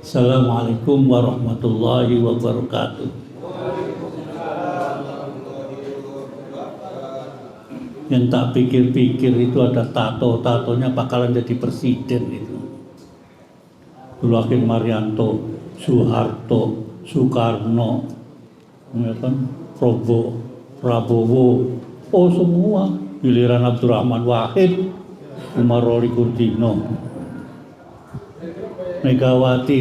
Assalamualaikum warahmatullahi wabarakatuh. Yang tak pikir-pikir itu ada tatonya bakalan jadi presiden itu. Dulu Akhil Marianto, Soeharto, Soekarno, ya kan, Prabowo, oh semua. Giliran Abdurrahman Wahid, Umar Roli Kurdino, Megawati.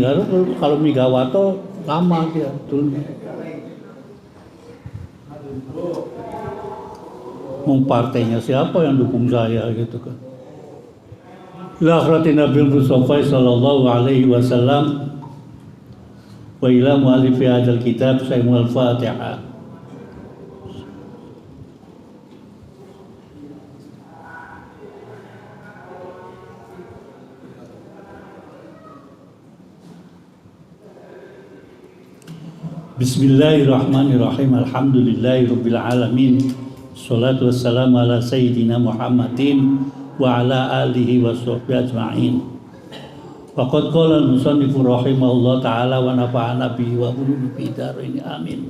Kalau Megawato lama dia dulu. Partainya siapa yang dukung saya gitu kan. Ila akhrati Nabi Mustafa sallallahu alaihi wasallam wa ila mu'allifi hadzal kitab Sayyidul Fatihah. Bismillahirrahmanirrahim. Alhamdulillahirabbil alamin. Shalatu wassalamu ala sayyidina Muhammadin wa ala alihi wa sahbihi ajma'in. Faqad qala al-musannif rahimahullah ta'ala wa nafa'ana bihi wa ulumi bidarain amin.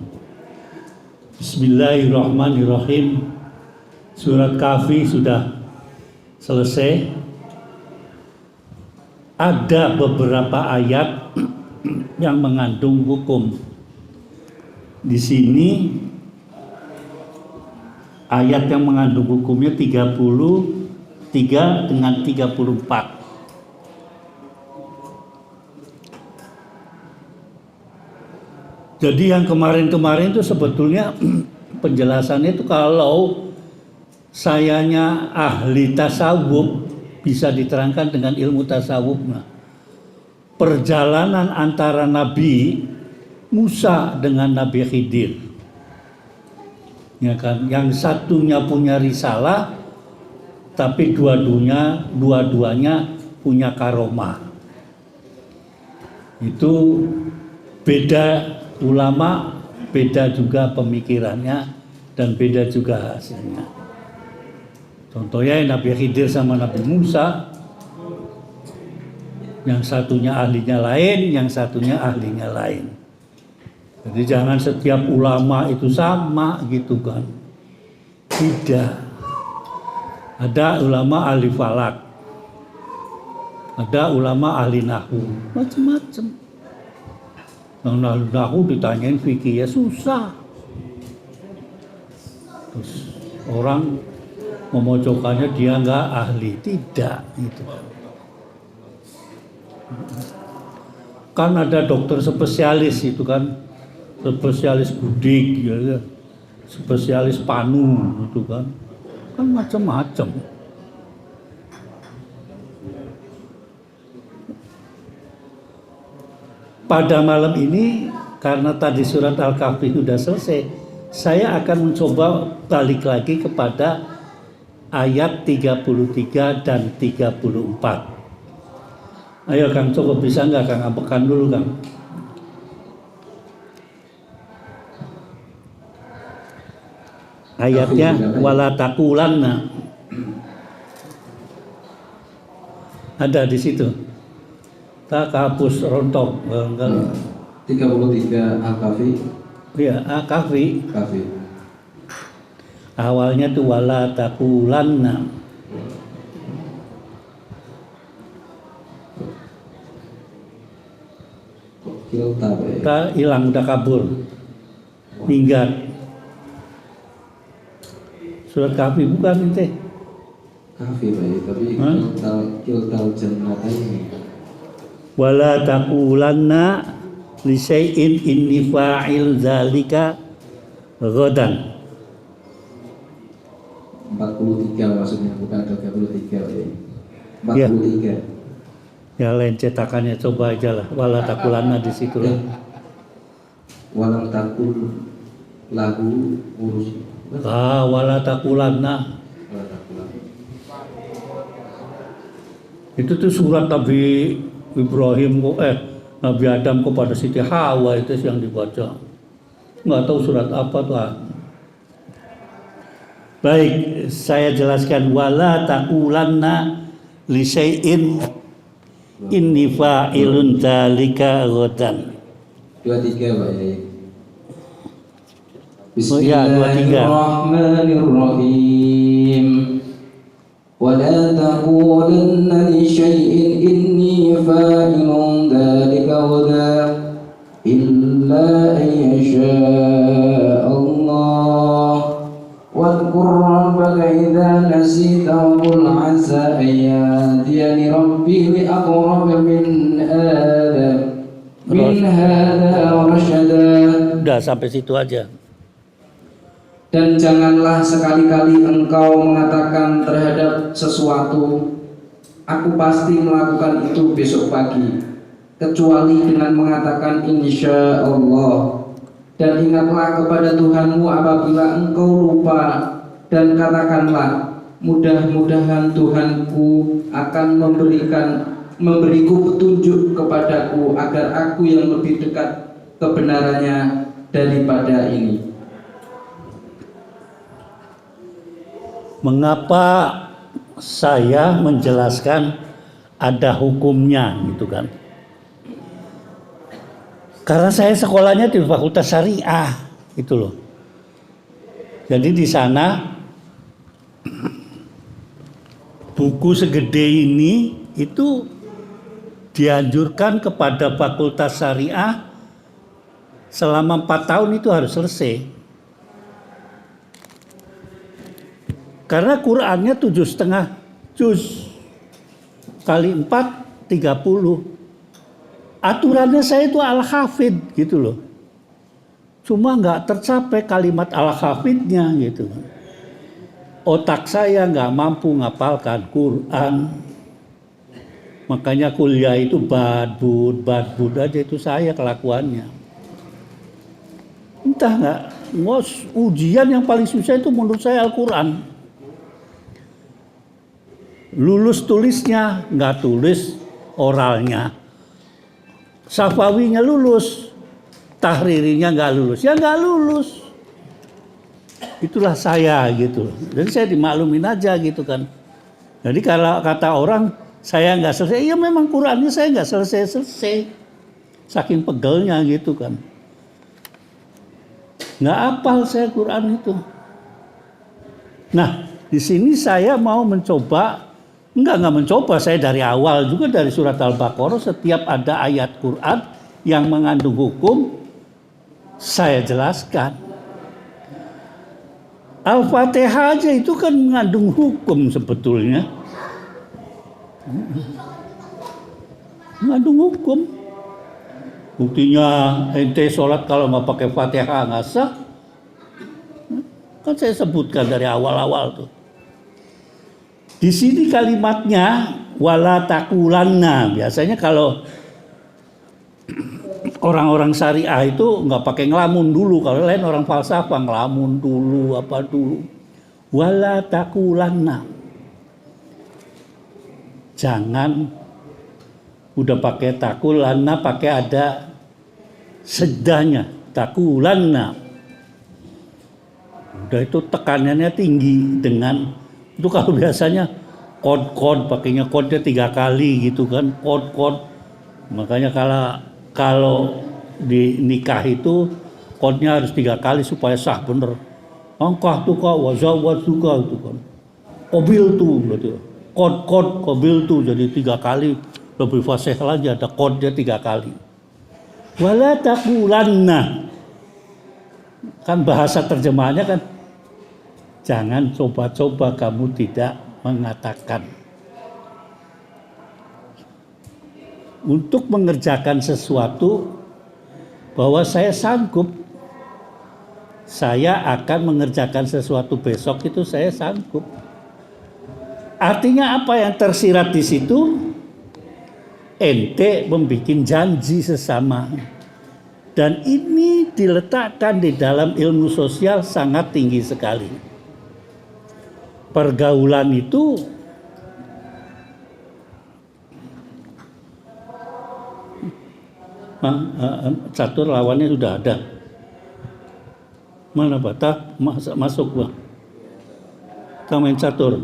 Bismillahirrahmanirrahim. Surat Kahfi sudah selesai. Ada beberapa ayat yang mengandung hukum. Di sini ayat yang mengandung hukumnya 33 dengan 34. Jadi yang kemarin-kemarin itu sebetulnya penjelasannya itu kalau sayanya ahli tasawuf bisa diterangkan dengan ilmu tasawuf. Nah, perjalanan antara Nabi Musa dengan Nabi Khidir, ya kan, yang satunya punya risalah tapi dua-duanya punya karomah. Itu beda ulama, beda juga pemikirannya dan beda juga hasilnya. Contohnya Nabi Khidir sama Nabi Musa, yang satunya ahlinya lain, yang satunya ahlinya lain. Jadi jangan setiap ulama itu sama gitu kan. Tidak. Ada ulama ahli falak, ada ulama ahli nahwu, macam-macam. Yang ahli nahwu ditanyain fikih ya susah. Terus orang memojokkannya dia nggak ahli, tidak gitu. Kan ada dokter spesialis itu kan. Spesialis budik, ya, spesialis panu, gitu kan macam-macam. Pada malam ini, karena tadi surat Al-Kahfi sudah selesai, saya akan mencoba balik lagi kepada ayat 33 dan 34. Ayo Kang, coba bisa nggak Kang, apakan dulu Kang. Ayatnya wala taqulanna ada di situ. Tak hapus rontok barangkali. 33 Al-Kahfi. Iya, Al-Kahfi. Awalnya tuh wala taqulanna. Ta hilang, udah kabur. Minggat. Surat Kahfi bukan ente? Kahfi baik, tapi kiltal jannataini. Wala taqulanna li syai'in inni fa'il dzalika ghadan. 43 maksudnya, bukan 33 ya. 43. Ya. Ya lain cetakannya coba aja lah. Wala taqulanna di situ lah. Walam takul lahu urus. Wala taqulanna. Itu tuh surat Nabi Ibrahim Nabi Adam kepada Siti Hawa itu yang dibaca. Nggak tahu surat apa tuh. Baik, saya jelaskan wala taqulanna li syai'in inni fa'ilun dzalika ghadan. 23 Pak Yai. Oh ya, 23. Bismillahirrahmanirrahim. ولا تقولن لشيء إني فاعل ذلك غدا إلا أن يشاء الله واذكر ربك إذا نسيت وقل عسى أن يهديني ربي لأقرب من هذا رشدا. Udah sampai situ aja. Dan janganlah sekali-kali engkau mengatakan terhadap sesuatu, aku pasti melakukan itu besok pagi, kecuali dengan mengatakan insya Allah. Dan ingatlah kepada Tuhanmu apabila engkau lupa, dan katakanlah, mudah-mudahan Tuhanku akan memberiku petunjuk kepadaku agar aku yang lebih dekat kebenarannya daripada ini. Mengapa saya menjelaskan ada hukumnya gitu kan? Karena saya sekolahnya di Fakultas Syariah itu loh. Jadi di sana buku segede ini itu dianjurkan kepada Fakultas Syariah selama 4 tahun itu harus selesai. Karena Qur'annya 7,5 juz kali 4 30. Aturannya saya itu al-hafidh gitu loh. Cuma nggak tercapai kalimat al-hafidhnya gitu. Otak saya nggak mampu ngapalkan Quran. Makanya kuliah itu badbud aja itu saya kelakuannya. Entah nggak, ujian yang paling susah itu menurut saya Al-Quran. Lulus tulisnya, nggak tulis oralnya. Safawinya lulus, tahririnya nggak lulus, ya nggak lulus. Itulah saya gitu. Jadi saya dimaklumin aja gitu kan. Jadi kalau kata orang saya nggak selesai, ya memang Qurannya saya nggak selesai. Saking pegelnya gitu kan. Nggak hafal saya Quran itu. Nah, di sini saya mau mencoba. Enggak mencoba, saya dari awal juga dari surat Al-Baqarah setiap ada ayat Quran yang mengandung hukum saya jelaskan. Al-Fatihah aja itu kan mengandung hukum sebetulnya. Mengandung hukum. Buktinya ente sholat kalau nggak pakai Fatihah nggak sah. Kan saya sebutkan dari awal-awal tuh. Di sini kalimatnya wala taqulanna. Biasanya kalau orang-orang syariah itu nggak pakai ngelamun dulu. Kalau lain orang falsafah ngelamun dulu apa dulu. Wala taqulanna. Jangan udah pakai taqulanna pakai ada sedanya taqulanna. Udah itu tekanannya tinggi dengan itu kalau biasanya kod pakainya kodnya 3 kali gitu kan, kod. Makanya kalau di nikah itu kodnya harus 3 kali supaya sah bener. Angkah tuh kak wazawat juga itu kan. Kobil tuh berarti. Kod kobil tuh jadi 3 kali lebih fasih lagi ada kodnya 3 kali. Wala taqulanna. Kan bahasa terjemahannya kan jangan coba-coba kamu tidak mengatakan. Untuk mengerjakan sesuatu bahwa saya sanggup. Saya akan mengerjakan sesuatu besok itu saya sanggup. Artinya apa yang tersirat di situ? Ente membuat janji sesama. Dan ini diletakkan di dalam ilmu sosial sangat tinggi sekali. Pergaulan itu catur lawannya sudah ada. Mana Pak? Masuk Pak. Kita main catur.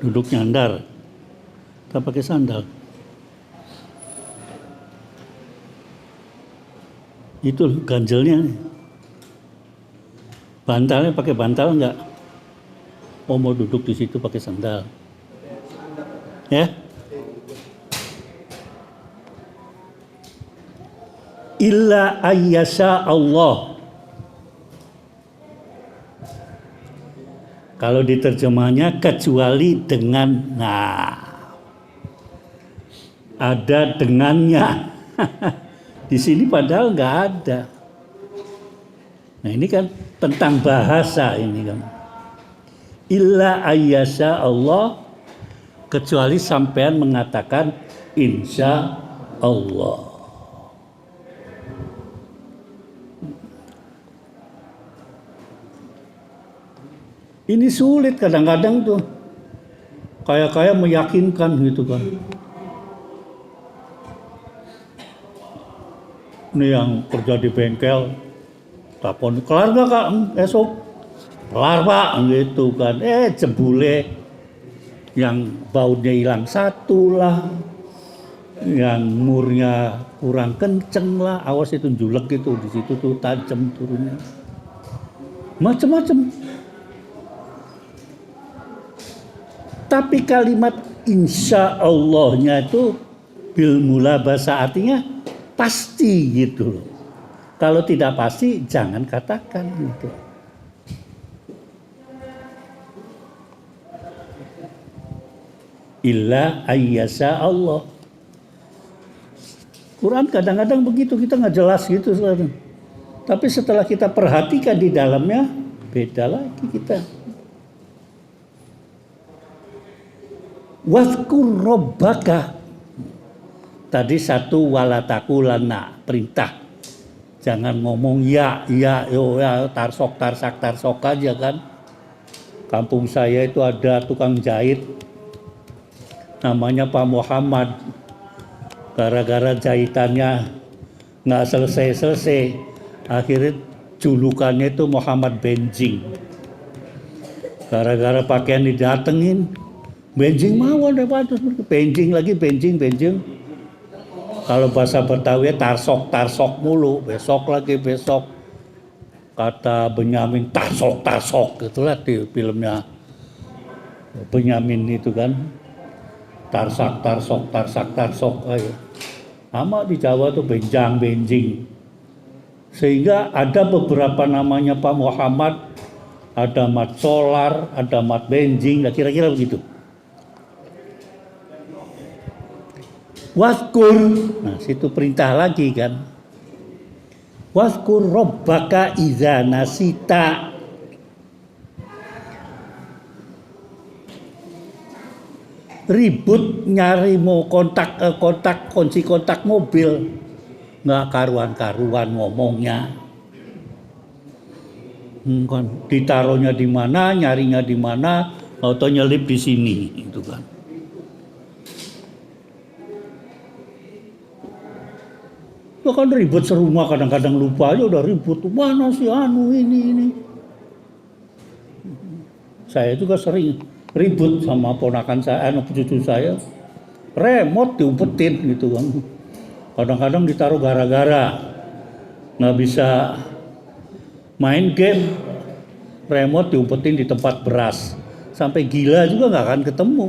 duduk nyandar, tak pakai sandal. Itu ganjelnya. Bantalnya pakai bantal enggak? Oh, mau duduk di situ pakai sandal. Ya? Illa ayyasha Allah. Kalau diterjemahnya kecuali dengan, ada dengannya. Di sini padahal nggak ada. Nah ini kan tentang bahasa ini kan. Illa ayyasha Allah, kecuali sampean mengatakan insya Allah. Ini sulit kadang-kadang tuh. Kayak meyakinkan gitu kan. Ini yang kerja di bengkel, telepon, kelar gak kak? Esok kelar pak, gitu kan. Jebule yang baunya hilang satu lah, yang murnya kurang kenceng lah, awas itu julek gitu, di situ tuh tajam turunnya, macem-macem. Tapi kalimat insya Allahnya itu bil mulabasa, artinya pasti gitu loh. Kalau tidak pasti jangan katakan gitu. Illa ayyasha Allah. Quran kadang-kadang begitu, kita nggak jelas gitu. Tapi setelah kita perhatikan di dalamnya, beda lagi kita. Wadhkur rabbaka. Tadi satu walatakulana, perintah. Jangan ngomong ya, tarsok aja kan. Kampung saya itu ada tukang jahit, namanya Pak Muhammad. Gara-gara jahitannya nggak selesai, akhirnya julukannya itu Muhammad Benjing. Gara-gara pakaian didatengin, benjing mawon dapat, benjing lagi, benjing. Kalau bahasa Betawi tarsok mulu, besok. Kata Benyamin tarsok, itulah di filmnya Benyamin itu kan. Tarsok, ayo. Sama di Jawa tuh benjing. Sehingga ada beberapa namanya Pak Muhammad, ada Mat Solar, ada Mat Benjing, kira-kira begitu. Wadhkur, nah situ perintah lagi kan. Wadhkur rabbaka idza nasita. Ribut nyari mau kunci kontak mobil, nggak karuan ngomongnya. Kan ditaruhnya di mana, nyarinya di mana, atau nyelip di sini, itu kan. Ya kan ribut serumah, kadang-kadang lupa aja udah ribut. Mana sih ini. Saya juga sering ribut sama ponakan saya, cucu saya. Remote diumpetin gitu kan. Kadang-kadang ditaruh gara-gara nggak bisa main game. Remote diumpetin di tempat beras. Sampai gila juga nggak akan ketemu.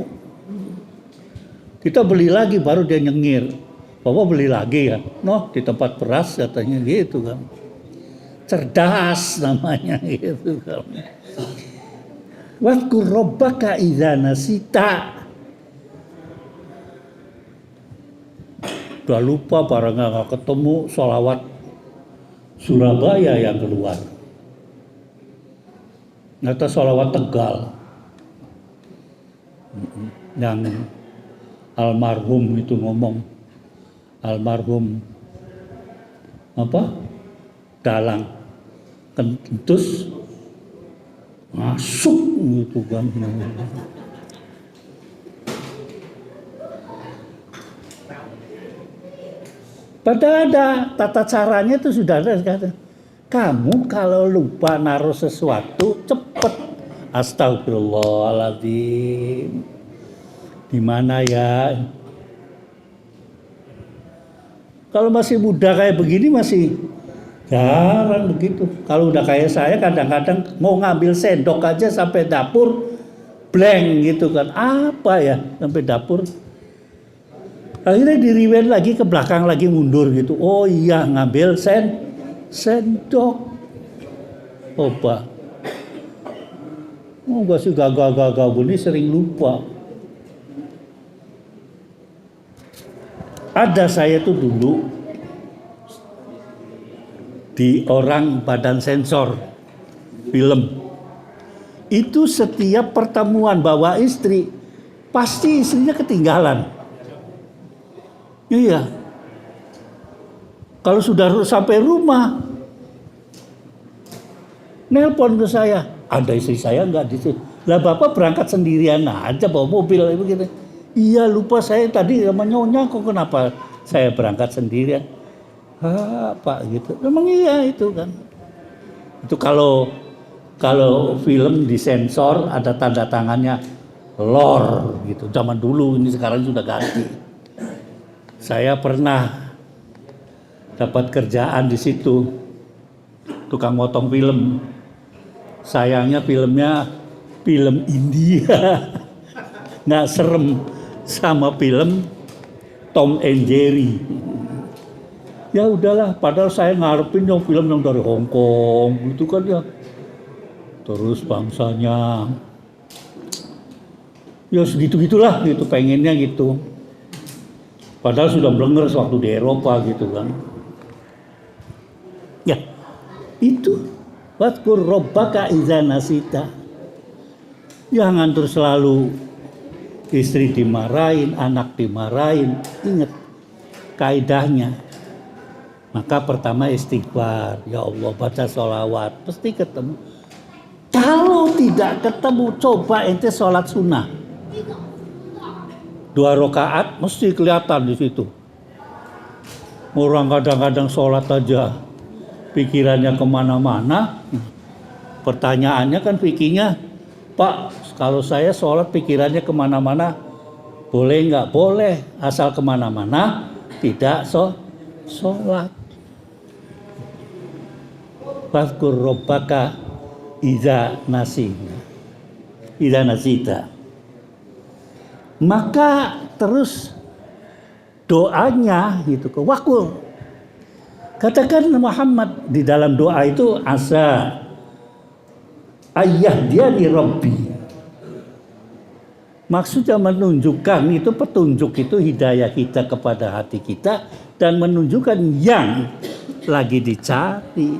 Kita beli lagi baru dia nyengir. Bapak beli lagi ya, di tempat beras katanya gitu kan. Cerdas namanya gitu kan. Wadhkur rabbaka idza nasita. Udah lupa barang nggak ketemu, sholawat Surabaya yang keluar. Atau sholawat Tegal. Yang almarhum itu ngomong. Almarhum Dalang Kentus masuk gitu kan. Padahal ada tata caranya itu sudah ada. Kamu kalau lupa naruh sesuatu cepet astagfirullahaladzim, Gimana ya? Kalau masih muda kayak begini masih jarang begitu. Kalau udah kayak saya kadang-kadang mau ngambil sendok aja sampai dapur blank gitu kan. Apa ya sampai dapur? Akhirnya diriwen lagi ke belakang lagi mundur gitu. Oh iya ngambil sendok. Opa. Oh gak sih gagal ini sering lupa. Ada saya tuh dulu di orang badan sensor film. Itu setiap pertemuan bawa istri pasti istrinya ketinggalan. Iya. Kalau sudah sampai rumah, nelpon ke saya, ada istri saya enggak di situ. Lah bapak berangkat sendirian aja bawa mobil begitu. Iya lupa saya tadi sama nyonya kok kenapa saya berangkat sendirian. Pak gitu. Memang iya itu kan. Itu kalau film disensor ada tanda tangannya lor gitu. Zaman dulu ini sekarang sudah ganti. Saya pernah dapat kerjaan di situ, tukang motong film. Sayangnya filmnya film India, nggak serem sama film Tom and Jerry. Ya udahlah, padahal saya ngarepin yang film yang dari Hong Kong gitu kan ya. Terus bangsanya, ya segitu-gitulah gitu, pengennya gitu. Padahal sudah blenger waktu di Eropa gitu kan. Ya, itu wadkur robbaka idza nasita. Jangan terus selalu istri dimarahin, anak dimarahin. Ingat kaidahnya. Maka pertama istighfar. Ya Allah baca sholawat. Pasti ketemu. Kalau tidak ketemu coba ente sholat sunnah. 2 rakaat mesti kelihatan di situ. Orang kadang-kadang sholat aja pikirannya kemana-mana. Pertanyaannya kan fikihnya, Pak, kalau saya sholat pikirannya kemana-mana, boleh nggak? Boleh, asal kemana-mana tidak sholat. Fazkur robbaka idza nasita. Maka terus doanya gitu ke wakul. Katakan Muhammad di dalam doa itu asa ayah dia di Rabbi. Maksudnya menunjukkan itu petunjuk itu hidayah kita kepada hati kita dan menunjukkan yang lagi dicari.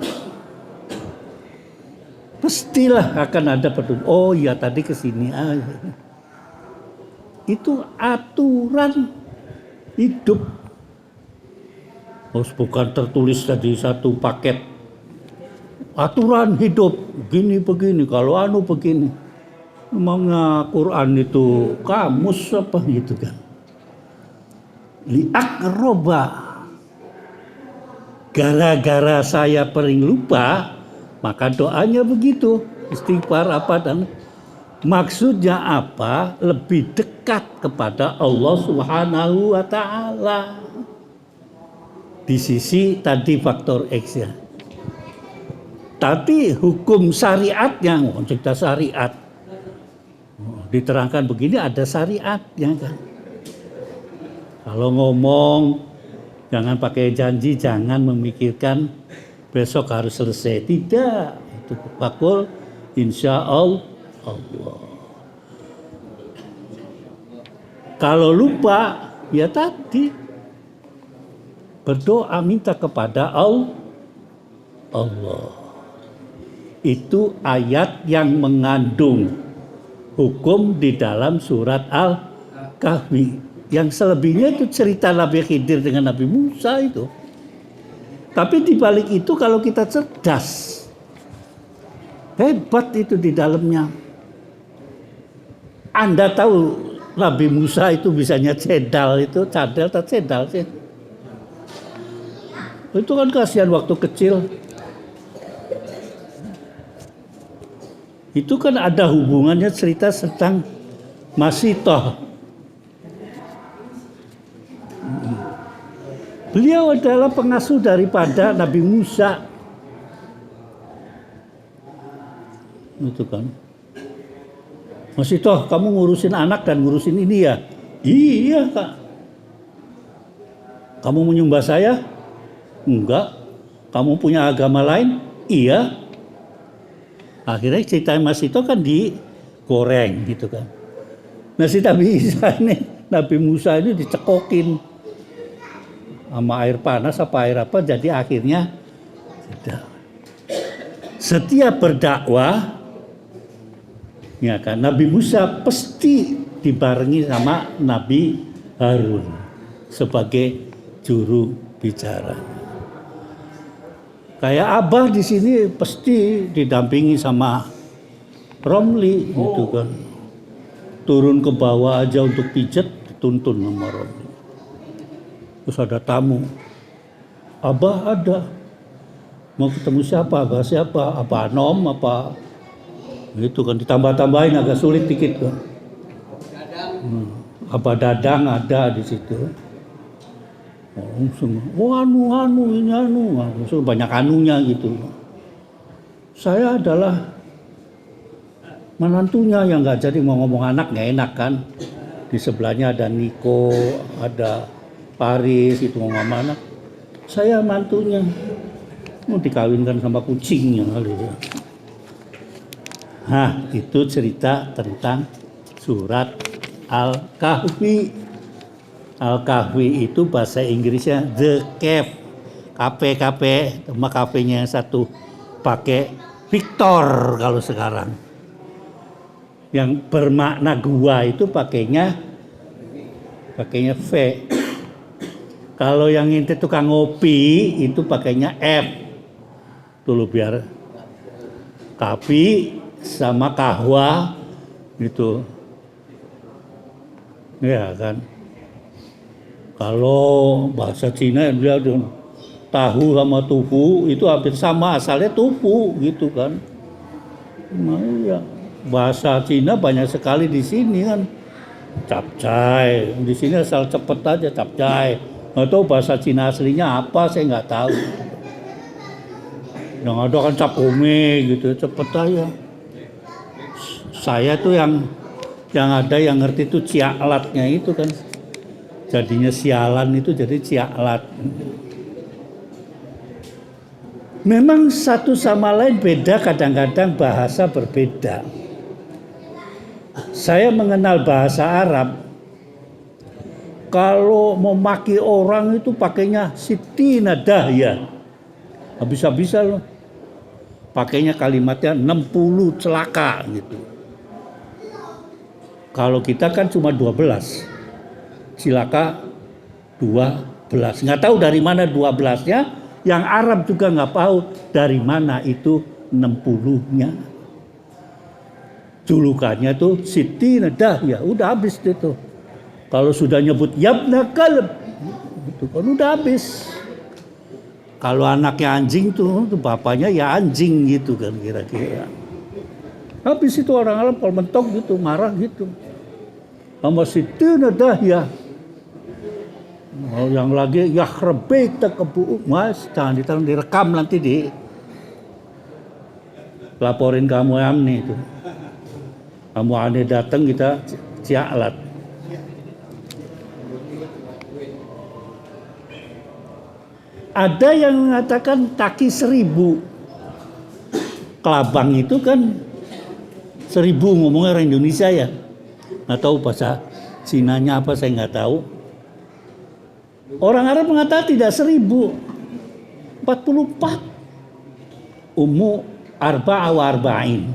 Pastilah akan ada petunjuk. Oh ya tadi kesini aja. Itu aturan hidup. Bukan tertulis tadi satu paket. Aturan hidup begini, kalau anu begini. Memangnya Quran itu kamus apa gitu kan. Li'akroba. Gara-gara saya paling lupa, maka doanya begitu. Istighfar apa dan maksudnya apa? Lebih dekat kepada Allah Subhanahu wa ta'ala. Di sisi tadi faktor X ya. Tapi hukum syariatnya, cerita syariat. Diterangkan begini ada syariatnya kan. Kalau ngomong jangan pakai janji, jangan memikirkan besok harus selesai. Tidak. Itu fakul insya Allah. Kalau lupa, ya tadi berdoa minta kepada Allah. Itu ayat yang mengandung hukum di dalam surat Al-Kahfi. Yang selebihnya itu cerita Nabi Khidir dengan Nabi Musa itu. Tapi di balik itu kalau kita cerdas, hebat itu di dalamnya. Anda tahu Nabi Musa itu bisanya cedal itu, cadel atau cedal sih. Itu kan kasihan waktu kecil. Itu kan ada hubungannya cerita tentang Masitoh. Beliau adalah pengasuh daripada Nabi Musa. Itu kan. Masih toh kamu ngurusin anak dan ngurusin ini ya? Iya Kak. Kamu menyembah saya? Enggak. Kamu punya agama lain? Iya. Akhirnya cerita Mas itu kan digoreng gitu kan. Nah si Nabi Isa ini, Nabi Musa ini dicekokin sama air panas apa air apa, jadi akhirnya setiap berdakwah ya kan Nabi Musa pasti dibarengi sama Nabi Harun sebagai juru bicara. Kayak Abah di sini pasti didampingi sama Romli gitu kan. Turun ke bawah aja untuk pijet dituntun sama Romli. Terus ada tamu. Abah ada. Mau ketemu siapa? Abah siapa? Apa Anom? Apa? Gitu kan ditambah-tambahin agak sulit dikit kan. Abah Dadang ada di situ. Ini langsung banyak anunya gitu. Saya adalah menantunya yang nggak jadi mau ngomong anak nggak enak kan. Di sebelahnya ada Niko, ada Paris itu mau ngomong anak. Saya mantunya mau dikawinkan sama kucingnya kali ya. Itu cerita tentang surat Al-Kahfi. Al-Kahfi itu bahasa Inggrisnya The Cave. KP sama KP-nya yang satu pakai Victor kalau sekarang. Yang bermakna gua itu pakainya V. Kalau yang inti tukang ngopi itu pakainya F. Dulu biar kapi sama kahwa gitu. Ya kan. Kalau bahasa Cina dia tahu sama tufu itu hampir sama, asalnya tufu gitu kan. Nah, ya. Bahasa Cina banyak sekali di sini kan. Capcay, di sini asal cepet aja capcay. Nggak tahu bahasa Cina aslinya apa, saya nggak tahu. Yang ada kan capome gitu, cepet aja. Saya tuh yang ada yang ngerti tuh cialatnya itu kan. Jadinya sialan itu jadi cialat. Memang satu sama lain beda, kadang-kadang bahasa berbeda. Saya mengenal bahasa Arab. Kalau mau maki orang itu pakainya Siti Nadahya. Habis-habisan loh. Pakainya kalimatnya 60 celaka gitu. Kalau kita kan cuma 12. Cilaka 12. Nggak tahu dari mana 12-nya. Yang Arab juga nggak tahu dari mana itu 60-nya. Julukannya tuh Siti Nadahya. Udah habis itu. Kalau sudah nyebut Yabna Kalb, itu kan udah habis. Kalau anaknya anjing tuh bapaknya ya anjing gitu kan kira-kira. Habis itu orang Arab kalau mentok gitu, marah gitu. Sama Siti Nadahya. Yang lagi yakhrabaik kebu, mas jangan direkam nanti laporin kamu Amni itu. Kamu aneh datang kita cialat. Ada yang mengatakan kaki 1000. Kelabang itu kan 1000 ngomongnya orang Indonesia ya. Nggak tahu bahasa Cinanya apa saya nggak tahu. Orang Arab mengatakan tidak 1000. 44. Ummu arba'a wa arba'in.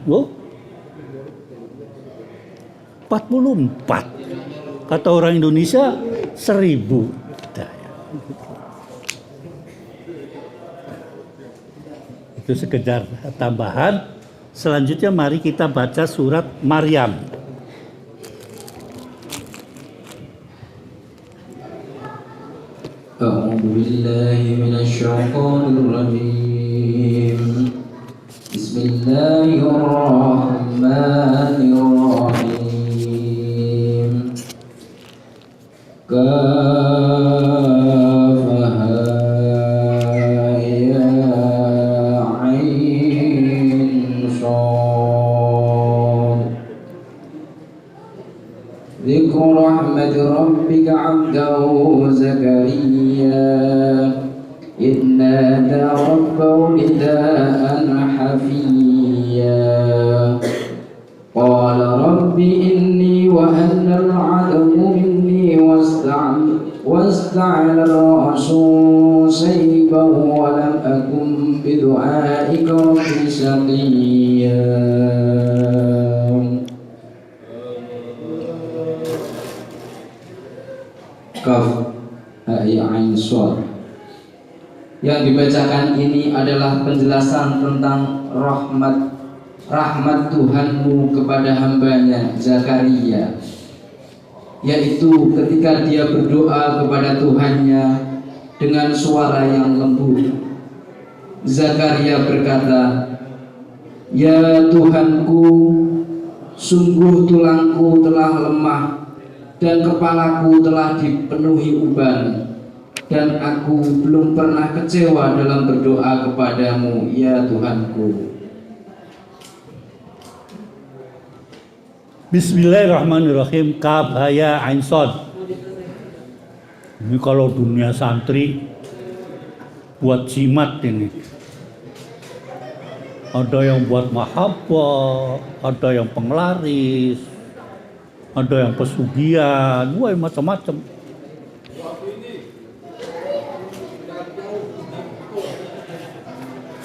44. Kata orang Indonesia 1000. Itu sekedar tambahan. Selanjutnya mari kita baca surat Maryam. A'udzu billahi minasy syaithanir rajim. Bismillahirrahmanirrahim. Kafaha نادى ربه نداء خفيا قال رب إني وهن العظم مني واستعل الرأس شيبا ولم أكن بدعائك رب شقيا. Kaf ya ain shad. Yang dibacakan ini adalah penjelasan tentang rahmat Tuhanmu kepada hambanya Zakaria, yaitu ketika dia berdoa kepada Tuhannya dengan suara yang lembut. Zakaria berkata, "Ya Tuhanku, sungguh tulangku telah lemah dan kepalaku telah dipenuhi uban, dan aku belum pernah kecewa dalam berdoa kepadamu, ya Tuhanku." Bismillahirrahmanirrahim. Kaf ya ain shad. Ini kalau dunia santri buat jimat ini. Ada yang buat mahabbah, ada yang penglaris, ada yang pesugihan, wah macam-macam.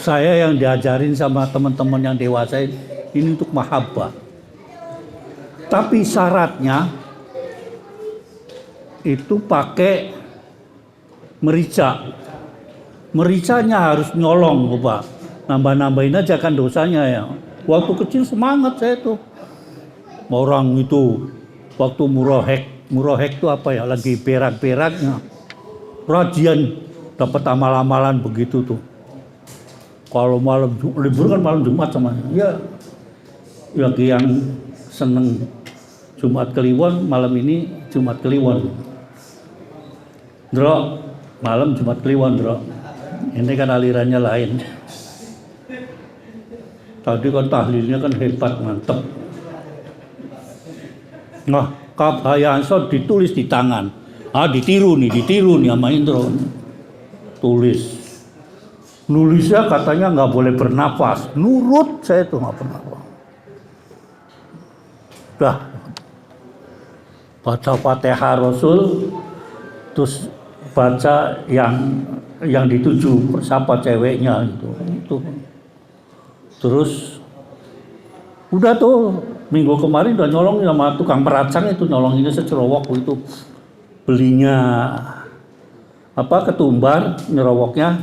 Saya yang diajarin sama teman-teman yang dewasa ini untuk mahabbah. Tapi syaratnya itu pakai merica. Mericanya harus nyolong, Bapak. Nambah-nambahin aja kan dosanya ya. Waktu kecil semangat saya tuh. Orang itu waktu murohek itu apa ya, lagi berak-beraknya rajian dapat amalan-amalan begitu tuh. Kalau malam libur kan malam Jumat sama ya, bagi yang seneng Jumat Kliwon, malam ini Jumat Kliwon, Drok, malam Jumat Kliwon, Drok. Ini kan alirannya lain. Tadi kan tahlilnya kan hebat, mantep. Nah, Kaf ya ain shad ditulis di tangan. Ditiru nih sama Indro. Tulis. Nulisnya katanya nggak boleh bernafas. Nurut saya tuh nggak pernah. Dah. Baca Fatihah Rasul, terus baca yang dituju siapa ceweknya itu. Terus udah tuh. Minggu kemarin udah nyolong sama tukang peracang itu, nyolonginnya secerowok itu, belinya ketumbar, nyerowoknya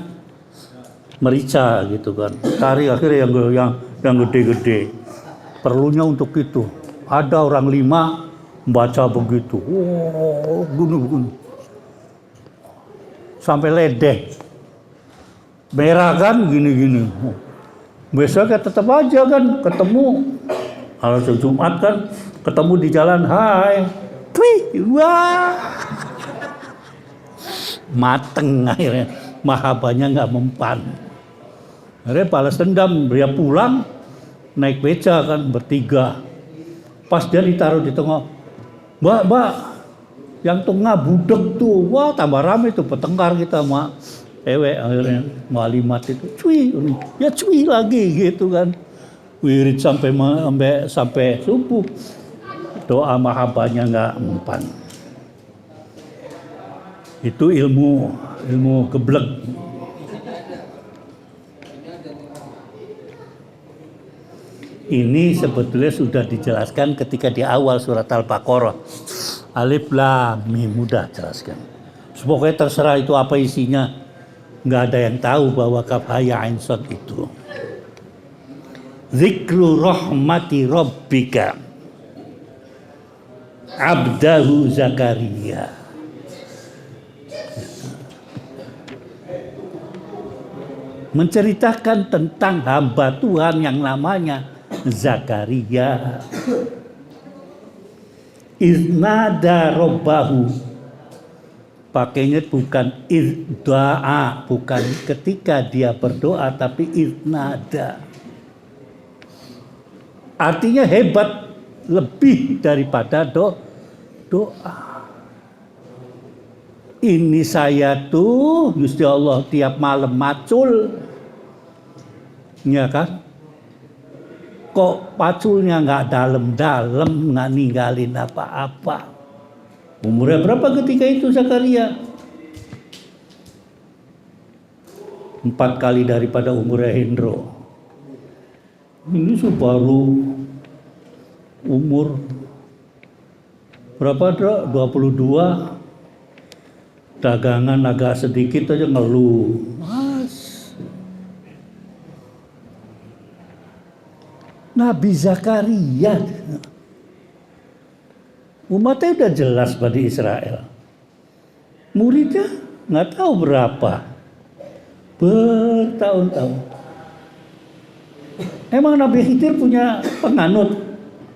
merica gitu kan. Cari akhirnya yang gede-gede. Perlunya untuk itu. Ada orang 5 baca begitu. Oh, gunu. Sampai ledeh. Merah kan gini-gini. Besoknya tetap aja kan ketemu. Kalau Jumat kan ketemu di jalan, hai, wah, mateng akhirnya, mahabbahnya nggak mempan. Akhirnya balas dendam, dia pulang naik beca kan bertiga. Pas dia ditaruh di tengah, mbak, yang tengah budek tuh, wah tambah rame tuh bertengkar kita sama ewe akhirnya malimat itu, cuy lagi gitu kan. Wirid sampai subuh, doa mahabbahnya nggak mempan. Itu ilmu geblek. Ini sebetulnya sudah dijelaskan ketika di awal surat Al-Baqarah. Alif Lam Mim, mudah jelaskan. Pokoknya terserah itu apa isinya, nggak ada yang tahu bahwa Kaf ya ain shad itu. Zikru rahmati rabbika abdahu Zakaria. Menceritakan tentang hamba Tuhan yang namanya Zakaria. Iznada robbahu. Pakainya bukan izda'a, bukan ketika dia berdoa, tapi iznada. Artinya hebat, lebih daripada doa. Ini saya tuh Gusti Allah tiap malam macul. Ya kan? Kok paculnya nggak dalam-dalam, nggak ninggalin apa-apa. Umurnya berapa ketika itu Zakaria? 4 kali daripada umurnya Hendro. Ini baru umur berapa, Dro? 22. Dagangan agak sedikit aja ngeluh. Mas. Nabi Zakaria. Umatnya udah jelas pada Israel. Muridnya nggak tahu berapa. Bertahun-tahun. Emang Nabi Khidir punya penganut?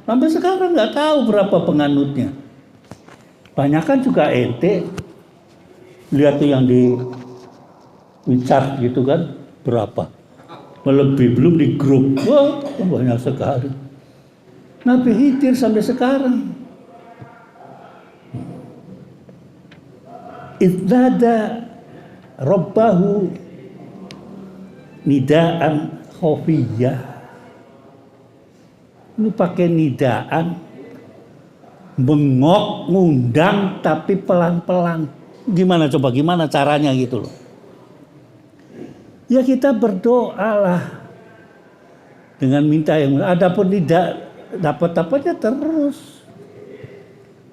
Sampai sekarang nggak tahu berapa penganutnya. Banyakan juga ente. Lihat tuh yang di WeChat gitu kan, berapa? Melebih, belum di grup. Wah, banyak sekali. Nabi Khidir sampai sekarang. Idnada Rabbahu nidaan khafiyah. Ini pakai nidaan, bengok, ngundang tapi pelan-pelan. Gimana coba, gimana caranya gitu loh. Ya kita berdoalah dengan minta yang adapun tidak dapat-dapatnya terus.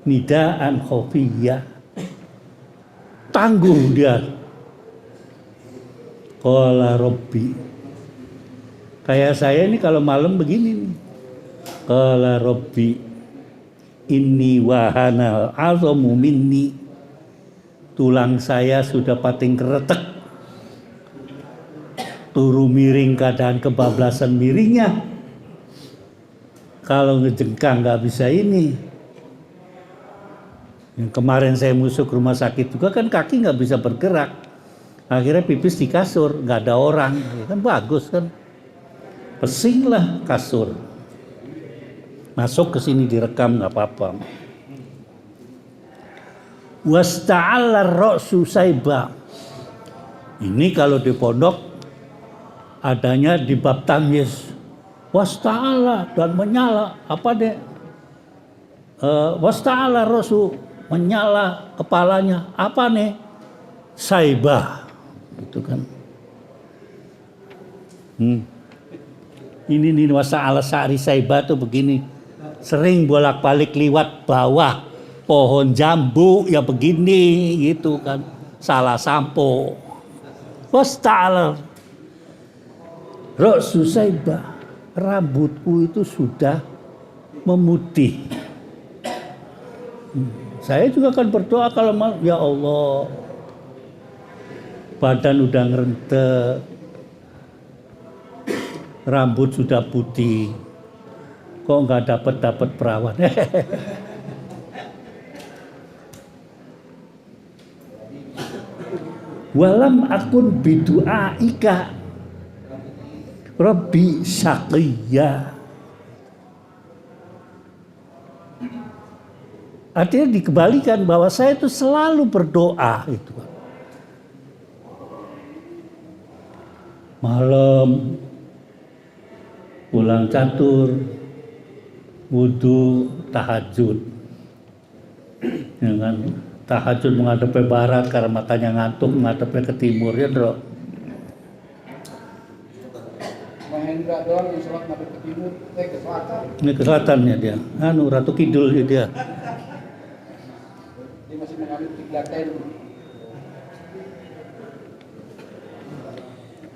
Nidaan khafiyah. Tangguh dia. Qala Rabbi. Kayak saya ini kalau malam begini nih. Qala Rabbi inni wahana azamu minni. Tulang saya sudah pating keretek. Turu miring keadaan kebablasan miringnya. Kalau ngejengkang nggak bisa ini. Yang kemarin saya masuk rumah sakit juga kan kaki nggak bisa bergerak. Akhirnya pipis di kasur, nggak ada orang. Ya kan bagus kan. Pesing lah kasur. Masuk ke sini direkam nggak apa-apa. Wasta'ala ra'su saiba. Ini kalau di pondok adanya di bab tamyiz. Wasta'ala dan menyala. Apa deh? Wasta'ala ra'su, menyala kepalanya. Apa nih? Saibah. Itu kan. Ini nih wasta'ala sa'ri saibah tuh begini. Sering bolak-balik liwat bawah pohon jambu ya begini gitu kan, salah sampo. Wasta'ala ra'su saibah, rambutku itu sudah memutih. Saya juga kan berdoa kalau ya Allah, badan udah ngerentek, rambut sudah putih, kok nggak dapat perawan. Walam akun bidu'aika Rabbi syaqiyya. Artinya dikembalikan bahwa saya itu selalu berdoa itu. Malam pulang catur, wudu, tahajud. Dengan tahajud menghadap ke barat karena matanya ngantuk, menghadapnya ke timur ya, Bro. Mahendra doang yang sholat ngadep ke timur, ke selatan. Ini ke selatannya dia. Ratu Kidul dia. Dia masih mengambil kiblaten.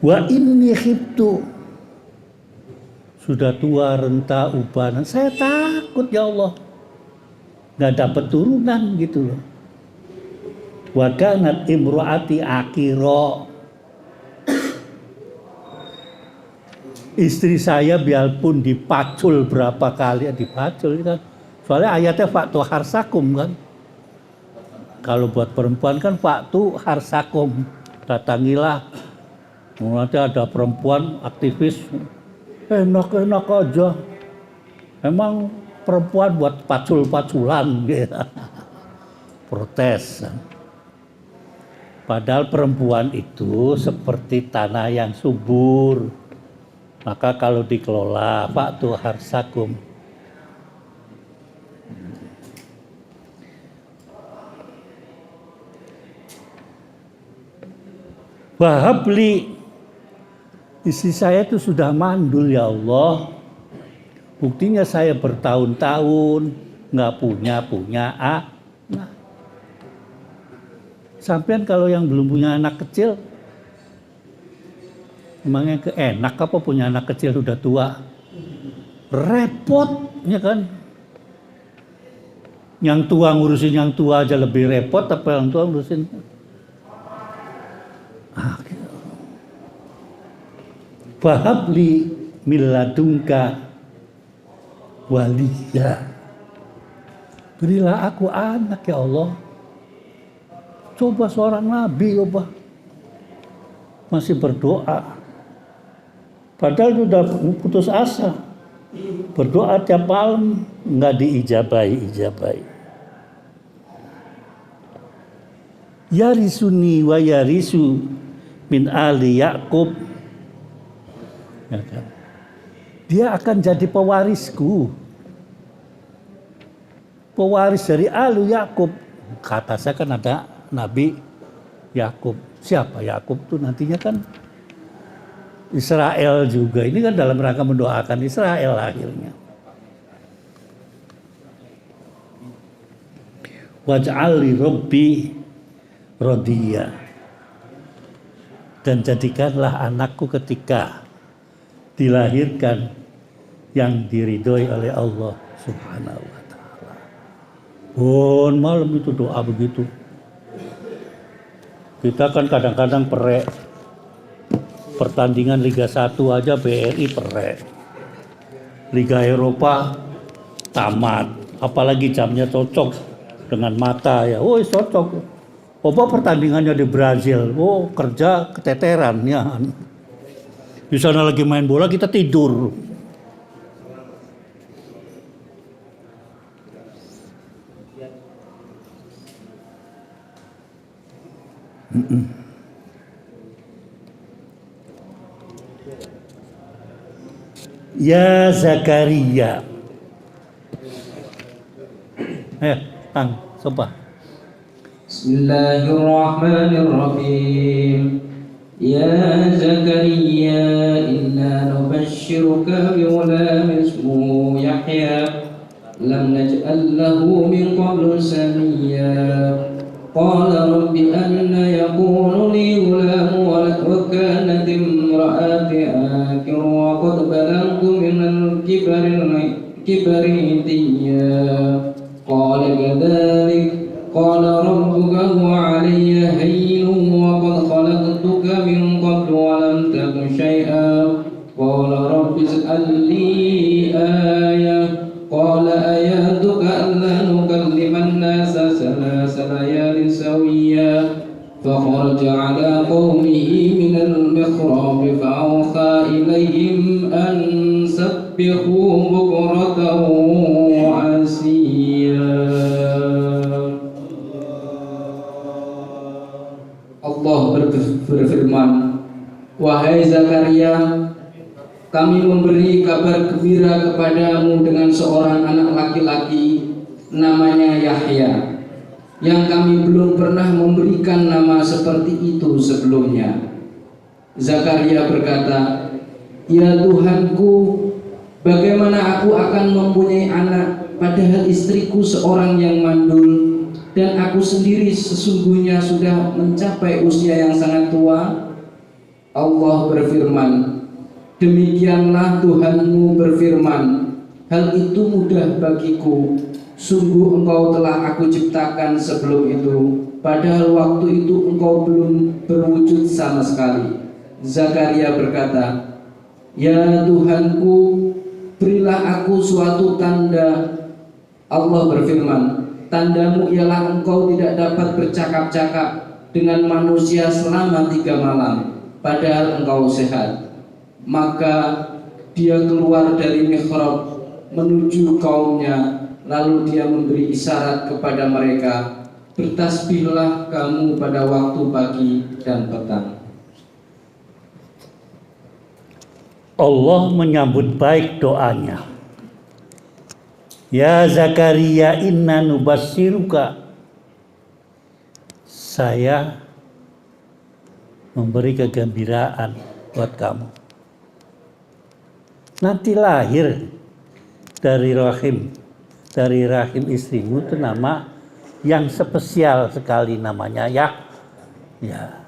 Wa inni khiftu. Sudah tua, renta, ubanan. Saya takut ya Allah. Nggak dapat turunan gitu loh. Wa kanat imraati akira. Istri saya biarpun dipacul berapa kali, dipacul kan. Soalnya ayatnya faktu harsakum kan. Kalau buat perempuan kan faktu harsakum. Datangilah. Nanti ada perempuan aktivis. Enak-enak aja. Emang perempuan buat pacul-paculan gitu. Protes. Padahal perempuan itu seperti tanah yang subur. Maka kalau dikelola, fa'tu harsakum. Wahabli, istri saya itu sudah mandul ya Allah. Buktinya saya bertahun-tahun nggak punya anak. Sampean kalau yang belum punya anak kecil, emangnya enak apa punya anak kecil sudah tua? Repot, ya kan? Yang tua ngurusin yang tua aja lebih repot, apa yang tua ngurusin? Fahabli milladunka waliya. Berilah aku anak ya Allah. Coba seorang nabi masih berdoa. Padahal sudah putus asa. Berdoa tiap malam nggak diijabai. Yarisuni wa yarisu min ali Ya'qub. Ya kan? Dia akan jadi pewarisku. Pewaris dari alu Ya'qub. Kata saya kan ada Nabi Yakub. Siapa Yakub tuh nantinya kan Israel juga. Ini kan dalam rangka mendoakan Israel akhirnya. Waj'ali Rabbi rodiya. Dan jadikanlah anakku ketika dilahirkan yang diridhoi oleh Allah Subhanahu wa ta'ala. Malam itu doa begitu. Kita kan kadang-kadang perek. Pertandingan Liga 1 aja BRI perek. Liga Eropa tamat. Apalagi jamnya cocok dengan mata ya. Cocok. Pertandingannya di Brazil. Kerja keteteran ya. Di sana lagi main bola kita tidur. Ya Zakaria. Tang, coba. Bismillahirrahmanirrahim. Ya Zakaria, inna nubashshiruka bighulamin ismuhu Yahya lam naj'al lahu min qablu samiyya. Qala rabbi anna yakunu li ghulamun wa kanat imra'ati aqir wa qad balagtu min al-kibari itiyya. Qala kadhalik qala rabbuka huwa 'alayya hayyun wa qad khalaqtuka min qablu wa lam takun shay'an. Qala rabbi ij'alni ayah. Qala ayatuka alla nukallima an-nasa salasa layalin sawiyya. Fakharaja 'ala qawmihi min al-mihrab fa'awha ilayhim an sabbihu bukratan wa asiyya. Allah berfirman, wahai Zakaria, kami memberi kabar gembira kepadamu dengan seorang anak laki-laki namanya Yahya, yang kami belum pernah memberikan nama seperti itu sebelumnya. Zakaria berkata, ya Tuhanku, bagaimana aku akan mempunyai anak padahal istriku seorang yang mandul dan aku sendiri sesungguhnya sudah mencapai usia yang sangat tua? Allah berfirman, demikianlah Tuhanmu berfirman, hal itu mudah bagiku. Sungguh engkau telah aku ciptakan sebelum itu, padahal waktu itu engkau belum berwujud sama sekali. Zakaria berkata, ya Tuhanku, berilah aku suatu tanda. Allah berfirman, tandamu ialah engkau tidak dapat bercakap-cakap dengan manusia selama 3 malam, padahal engkau sehat. Maka dia keluar dari mihrab menuju kaumnya, lalu dia memberi isyarat kepada mereka Bertasbihlah kamu pada waktu pagi dan petang. Allah menyambut baik doanya. Ya Zakaria inna nubassiruka. Saya memberi kegembiraan buat kamu. Nanti lahir dari rahim istrimu itu nama yang spesial sekali namanya Yahya.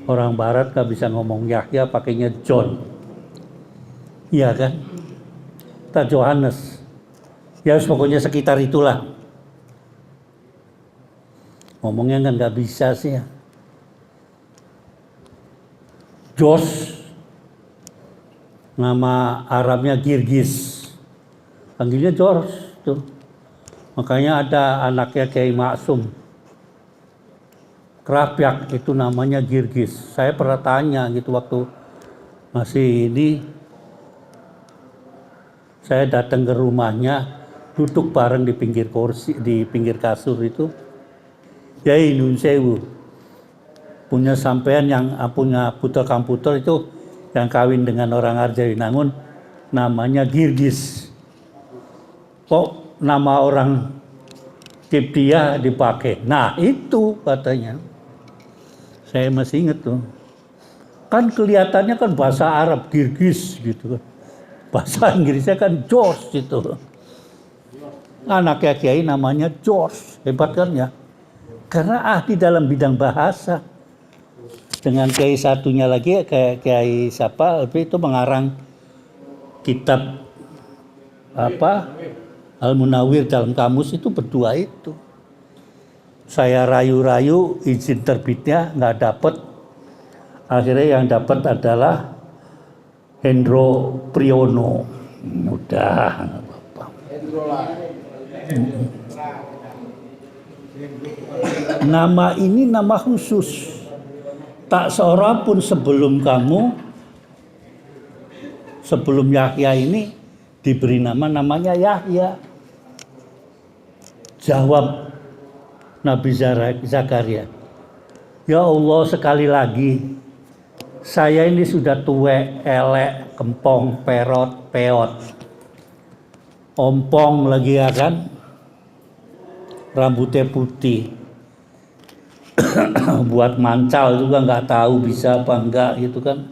Orang barat gak bisa ngomong Yahya, pakainya John. Iya kan? Tak Johannes. Ya pokoknya sekitar itulah. Ngomongnya kan gak bisa sih ya. Jos, nama Arabnya Girgis. Panggilnya George tuh. Makanya ada anaknya Kiai Maksum. Krapyak itu namanya Girgis. Saya pernah tanya gitu waktu masih ini. Saya datang ke rumahnya, duduk bareng di pinggir kursi, di pinggir kasur itu. Yai Nun Sewu. Punya sampean yang punya putra kamputer itu yang kawin dengan orang Arjawinangun namanya Girgis. Kok nama orang Kiptia dipakai? Nah itu katanya. Saya masih ingat tuh. Kan kelihatannya kan bahasa Arab Girgis gitu kan. Bahasa Inggrisnya kan George gitu. Anaknya Kiai namanya George. Hebat kan ya? Karena ahli dalam bidang bahasa. Dengan Kiai satunya lagi kayak Kiai siapa itu mengarang kitab apa? Al-Munawir dalam kamus itu berdua itu. Saya rayu-rayu izin terbitnya nggak dapet. Akhirnya yang dapat adalah Hendro Priyono. Udah nggak apa-apa. Nama ini nama khusus. Tak seorang pun sebelum kamu, sebelum Yahya ini diberi namanya Yahya. Jawab Nabi Zakaria, ya Allah sekali lagi, saya ini sudah tua, elek, kempong, perot, peot, ompong lagi ya kan, rambutnya putih, buat mancal juga nggak tahu bisa apa enggak gitu kan.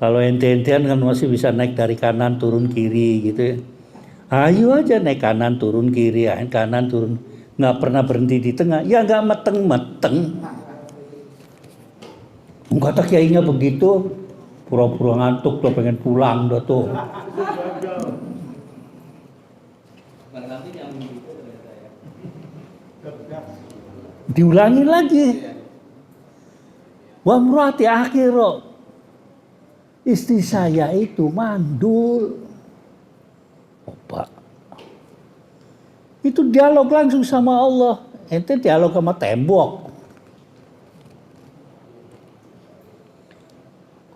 Kalau ente-entean kan masih bisa naik dari kanan turun kiri gitu ya. Ayo aja naik kanan turun kiri, kanan turun, nggak pernah berhenti di tengah, ya nggak meteng-meteng. Kata kiainya begitu, pura-pura ngantuk, tuh pengen pulang, udah tuh. Diulangi lagi. Wa murati akhiro, istri saya itu mandul. Opa. Itu dialog langsung sama Allah. Ente dialog sama tembok.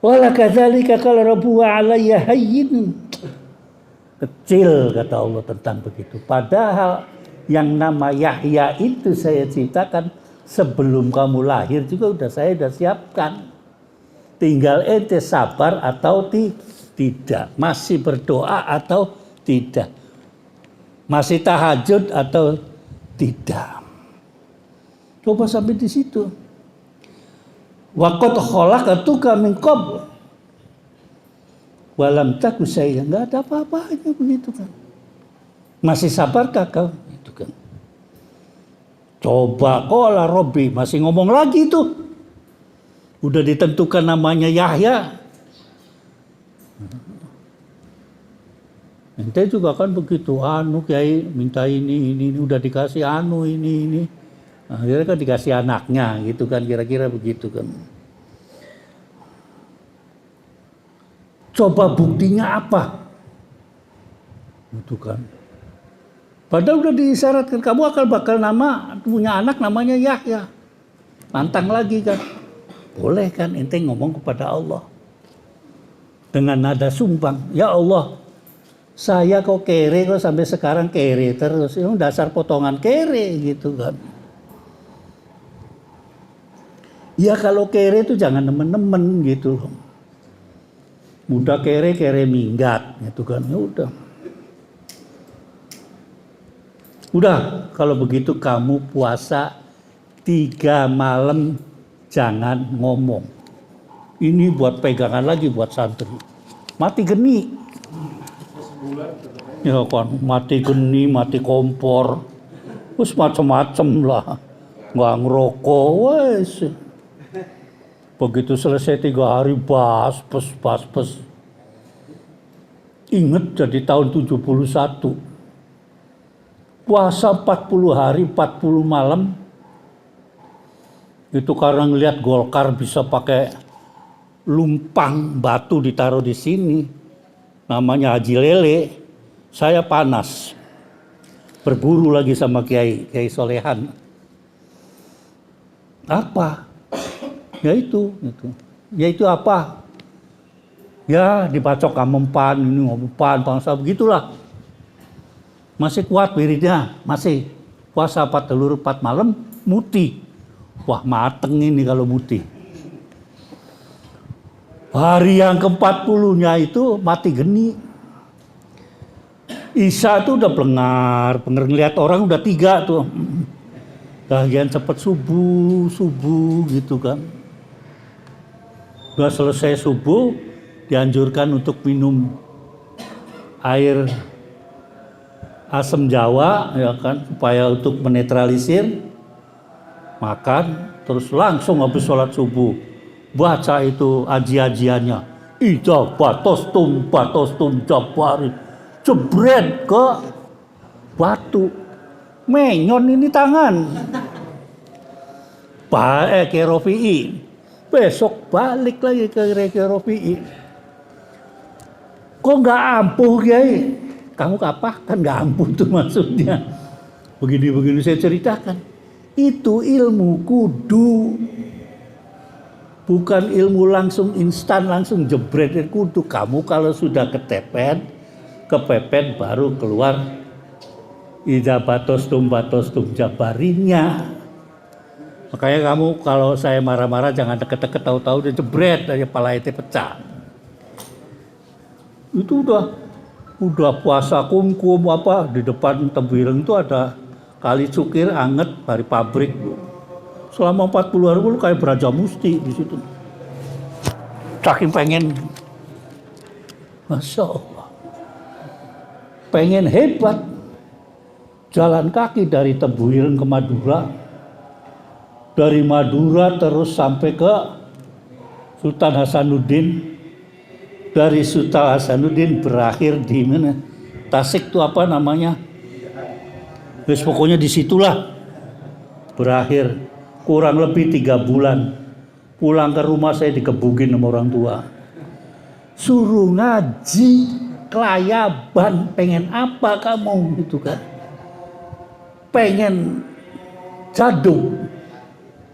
Wala kadzalika qala rabbuka alayya hayyin. Kecil kata Allah tentang begitu. Padahal yang nama Yahya itu saya ciptakan sebelum kamu lahir juga saya siapkan. Tinggal ente sabar atau tidak. Masih berdoa atau tidak. Masih tahajud atau tidak. Coba sampai di situ. Wa qad khalaqtuka min qabl wa lam taku syai'an. Enggak ada apa-apanya begitu kan. Masih sabarkah kau? Itu kan. Coba qala rabbi, masih ngomong lagi tuh. Udah ditentukan namanya Yahya. Ente juga kan begitu, Kiai minta ini udah dikasih ini. Akhirnya kan dikasih anaknya gitu kan, kira-kira begitu kan. Coba buktinya apa? Gitu kan. Padahal udah disyaratkan kamu bakal punya anak namanya Yahya. Pantang lagi kan. Boleh kan ente ngomong kepada Allah. Dengan nada sumbang, ya Allah, Saya kok kere kok sampai sekarang kere terus. Itu dasar potongan kere gitu kan. Ya kalau kere itu jangan nemen-nemen gitu. Muda kere, kere minggat gitu kan. Ya udah. Udah kalau begitu kamu puasa 3 malam jangan ngomong. Ini buat pegangan lagi buat santri. Mati geni. Ya kan, mati geni, mati kompor. Terus macam-macam lah. Nggak ngerokok, wes. Begitu selesai 3 hari baspes. Ingat jadi tahun 71. Puasa 40 hari, 40 malam. Itu karena ngelihat Golkar bisa pakai lumpang batu ditaruh di sini. Namanya Haji Lele. Saya panas. Berburu lagi sama Kiai Solehan. Apa? Ya itu. Ya itu apa? Ya dibacok amempan, ini ngompan, bangsa begitulah. Masih kuat wiridnya, masih. Puasa 4 telur 4 malam, muti. Wah mateng ini kalau muti. Hari yang ke-40-nya itu mati geni. Isya itu udah pengar ngeliat orang udah 3 tuh. Bagian cepet subuh gitu kan. Udah selesai subuh, dianjurkan untuk minum air asam Jawa ya kan, supaya untuk menetralisir. Makan, terus langsung habis sholat subuh baca itu aji-ajiannya. Ida batostum jabari, jebret ke batu, menyon ini tangan. Ke Rofi'i, besok balik lagi ke Rofi'i. Kok nggak ampuh Kiai? Kamu apa? Kan nggak ampuh tuh maksudnya. Begini saya ceritakan. Itu ilmu kudu. Bukan ilmu langsung instan, langsung jebret kudu. Kamu kalau sudah kepepet baru keluar ida batostum jabarinya. Makanya kamu kalau saya marah-marah jangan deket-deket, tahu-tahu dia jebret aja pala itu pecah. Itu udah puasa kum apa di depan Tembiring itu ada kali cukir anget dari pabrik. Selama 40 hari lu kayak Beraja Musti di situ. Saking pengen, Masya Allah, pengen hebat, jalan kaki dari Tembiring ke Madura, dari Madura terus sampai ke Sultan Hasanuddin, dari Sultan Hasanuddin berakhir di mana? Tasik itu apa namanya? Terus pokoknya disitulah berakhir. Kurang lebih 3 bulan. Pulang ke rumah saya dikebukin sama orang tua. Suruh ngaji, kelayaban, pengen apa kamu gitu kan? Pengen jaduk.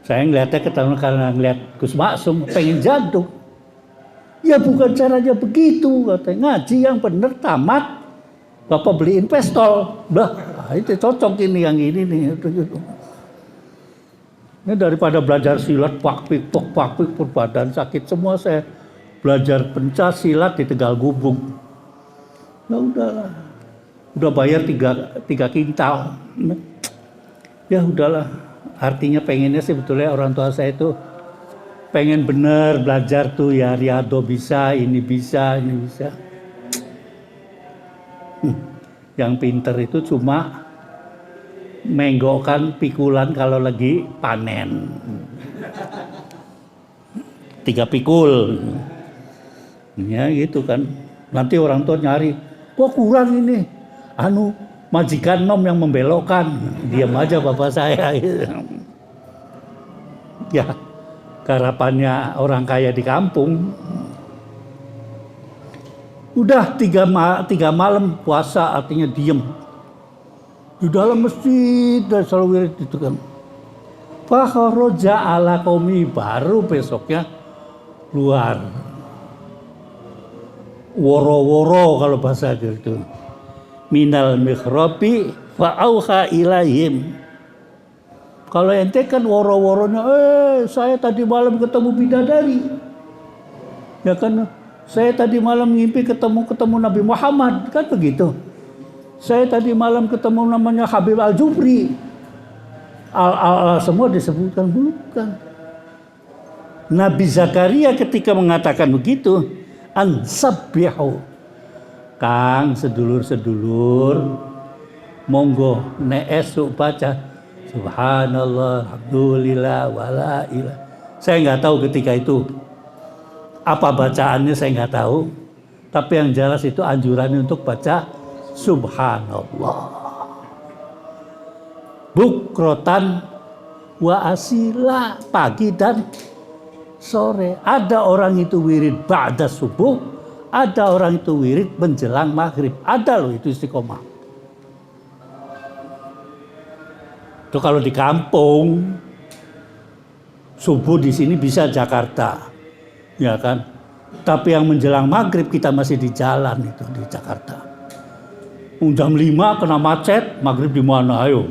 Saya ngeliatnya ketemu karena ngeliat Gus Maksum, pengen jaduk. Ya bukan caranya begitu, katanya ngaji yang bener tamat. Bapak beliin pistol. Bah, itu cocok ini yang ini nih gitu. Ini daripada belajar silat pakpik badan sakit semua, saya belajar pencak silat di Tegal Gubung. Ya udahlah. Udah bayar 3 kintal. Ya udahlah. Artinya pengennya sebetulnya orang tua saya itu pengen bener belajar tuh ya, riado bisa, ini bisa. Yang pinter itu cuma menggokkan pikulan kalau lagi panen. 3 pikul. Ya gitu kan. Nanti orang tua nyari, kok kurang ini? Majikan nom yang membelokkan. Diam aja bapak saya. Ya, harapannya orang kaya di kampung. Udah 3 malam puasa, artinya diem. Di dalam masjid dan selalu wirid itu kan. Fakharaja ala qaumi, baru besoknya keluar. woro-woro kalau bahasa gitu. Minal mikhrabi fa auha ilaihim. Kalau ente kan woro-woronya, saya tadi malam ketemu bidadari. Ya kan, saya tadi malam ngimpi ketemu Nabi Muhammad, kan begitu. Saya tadi malam ketemu namanya Habib Al-Jufri. Al semua disebutkan, bukan. Nabi Zakaria ketika mengatakan begitu, ansabbihu. Kang, sedulur-sedulur, monggo nek esuk baca Subhanallah, alhamdulillah, wala ilah. Saya nggak tahu ketika itu apa bacaannya, saya nggak tahu. Tapi yang jelas itu anjurannya untuk baca Subhanallah. Bukrotan wa asila, pagi dan sore. Ada orang itu wirid ba'da subuh, ada orang itu wirid menjelang maghrib. Ada loh itu istiqomah. Itu kalau di kampung, subuh di sini bisa Jakarta, ya kan? Tapi yang menjelang maghrib kita masih di jalan itu di Jakarta. Jam 5 kena macet, maghrib di mana? Ayo,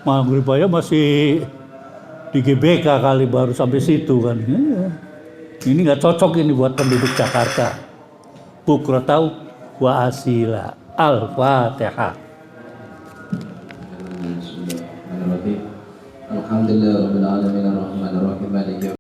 maghrib aja masih di GBK kali baru sampai situ kan. Ini nggak cocok ini buat penduduk Jakarta. Bukrotau wa asila. Al-Fatihah. Alhamdulillah rabbil alamin arrahmanir rahim maliki